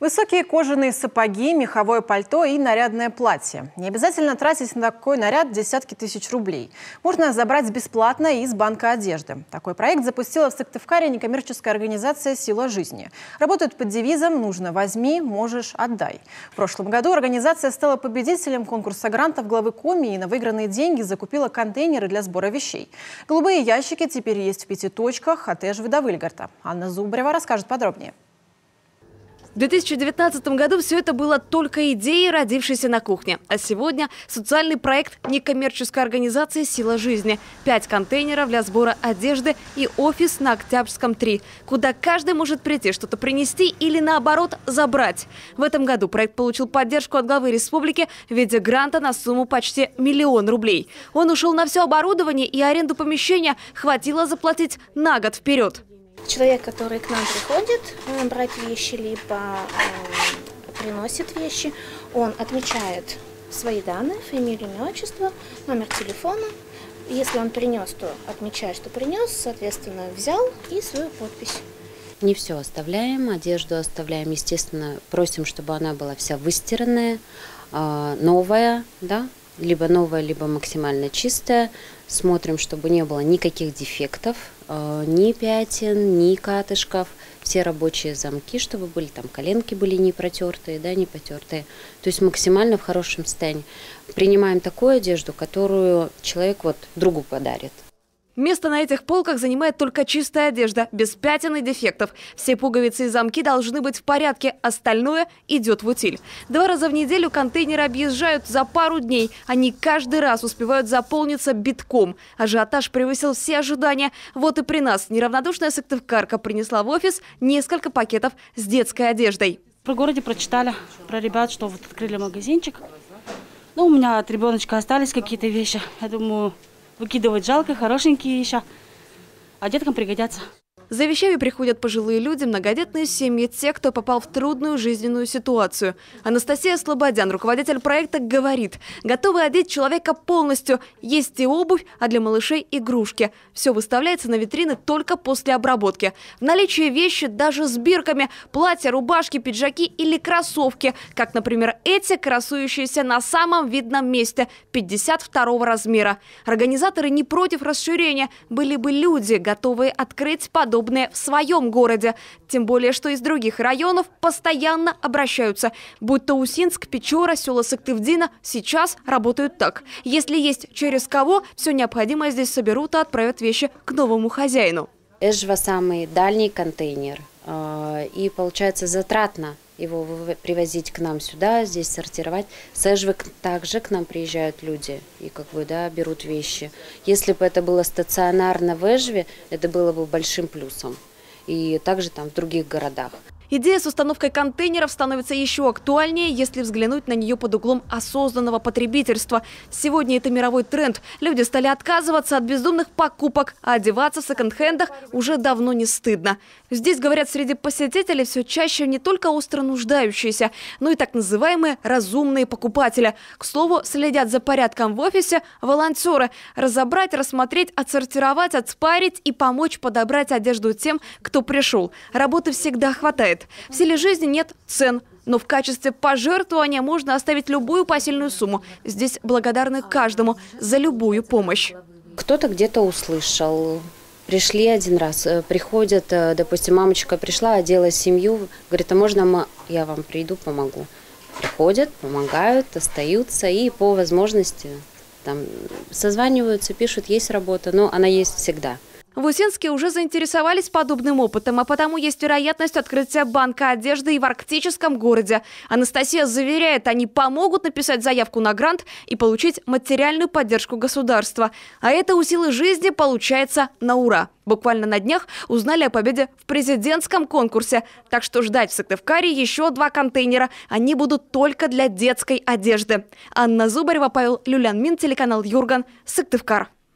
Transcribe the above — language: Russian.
Высокие кожаные сапоги, меховое пальто и нарядное платье. Не обязательно тратить на такой наряд десятки тысяч рублей. Можно забрать бесплатно из банка одежды. Такой проект запустила в Сыктывкаре некоммерческая организация «Сила жизни». Работают под девизом «Нужно – возьми, можешь – отдай». В прошлом году организация стала победителем конкурса грантов главы Коми и на выигранные деньги закупила контейнеры для сбора вещей. Голубые ящики теперь есть в 5 точках от Эжвы до Выльгарта. Анна Зубарева расскажет подробнее. В 2019 году все это было только идеей, родившейся на кухне. А сегодня социальный проект некоммерческой организации «Сила жизни». 5 контейнеров для сбора одежды и офис на Октябрьском 3, куда каждый может прийти, что-то принести или наоборот забрать. В этом году проект получил поддержку от главы республики в виде гранта на сумму почти 1 миллион рублей. Он ушел на все оборудование и аренду помещения хватило заплатить на год вперед. Человек, который к нам приходит брать вещи, либо приносит вещи, он отмечает свои данные, фамилию, имя, отчество, номер телефона. Если он принес, то отмечает, что принес, соответственно, взял и свою подпись. Не все оставляем, одежду оставляем, естественно, просим, чтобы она была вся выстиранная, новая, да, либо новая, либо максимально чистая. Смотрим, чтобы не было никаких дефектов, ни пятен, ни катышков. Все рабочие замки, чтобы были, там коленки были не протертые, да, не потертые. То есть максимально в хорошем состоянии. Принимаем такую одежду, которую человек другу подарит. Место на этих полках занимает только чистая одежда, без пятен и дефектов. Все пуговицы и замки должны быть в порядке, остальное идет в утиль. 2 раза в неделю контейнеры объезжают за пару дней. Они каждый раз успевают заполниться битком. Ажиотаж превысил все ожидания. Вот и при нас неравнодушная сыктывкарка принесла в офис несколько пакетов с детской одеждой. Про городе прочитали, про ребят, что открыли магазинчик. Ну, у меня от ребеночка остались какие-то вещи. Я думаю, выкидывать жалко, хорошенькие еще, а деткам пригодятся. За вещами приходят пожилые люди, многодетные семьи, те, кто попал в трудную жизненную ситуацию. Анастасия Слободян, руководитель проекта, говорит, готовы одеть человека полностью. Есть и обувь, а для малышей игрушки. Все выставляется на витрины только после обработки. В наличии вещи даже с бирками, платья, рубашки, пиджаки или кроссовки. Как, например, эти, красующиеся на самом видном месте, 52 размера. Организаторы не против расширения. Были бы люди, готовые открыть подобное в своем городе. Тем более, что из других районов постоянно обращаются. Будь то Усинск, Печора, села Сыктывдина, сейчас работают так. Если есть через кого, все необходимое здесь соберут и отправят вещи к новому хозяину. Эжва самый дальний контейнер. И получается затратно его привозить к нам сюда, здесь сортировать. С Эжвы также к нам приезжают люди и берут вещи. Если бы это было стационарно в Эжве, это было бы большим плюсом. И также там в других городах. Идея с установкой контейнеров становится еще актуальнее, если взглянуть на нее под углом осознанного потребительства. Сегодня это мировой тренд. Люди стали отказываться от бездумных покупок, а одеваться в секонд-хендах уже давно не стыдно. Здесь, говорят, среди посетителей все чаще не только остро нуждающиеся, но и так называемые разумные покупатели. К слову, следят за порядком в офисе волонтеры. Разобрать, рассмотреть, отсортировать, отспарить и помочь подобрать одежду тем, кто пришел. Работы всегда хватает. В «Силе жизни» нет цен, но в качестве пожертвования можно оставить любую посильную сумму. Здесь благодарны каждому за любую помощь. Кто-то где-то услышал. Пришли один раз, приходят, допустим, мамочка пришла, одела семью, говорит, а можно я вам приду, помогу. Приходят, помогают, остаются и по возможности там созваниваются, пишут, есть работа, но она есть всегда. В Усинске уже заинтересовались подобным опытом, а потому есть вероятность открытия банка одежды и в арктическом городе. Анастасия заверяет, они помогут написать заявку на грант и получить материальную поддержку государства. А это у «Силы жизни» получается на ура. Буквально на днях узнали о победе в президентском конкурсе. Так что ждать в Сыктывкаре еще 2 контейнера. Они будут только для детской одежды. Анна Зубарева, Павел Люлянмин, телеканал Юрган, Сыктывкар.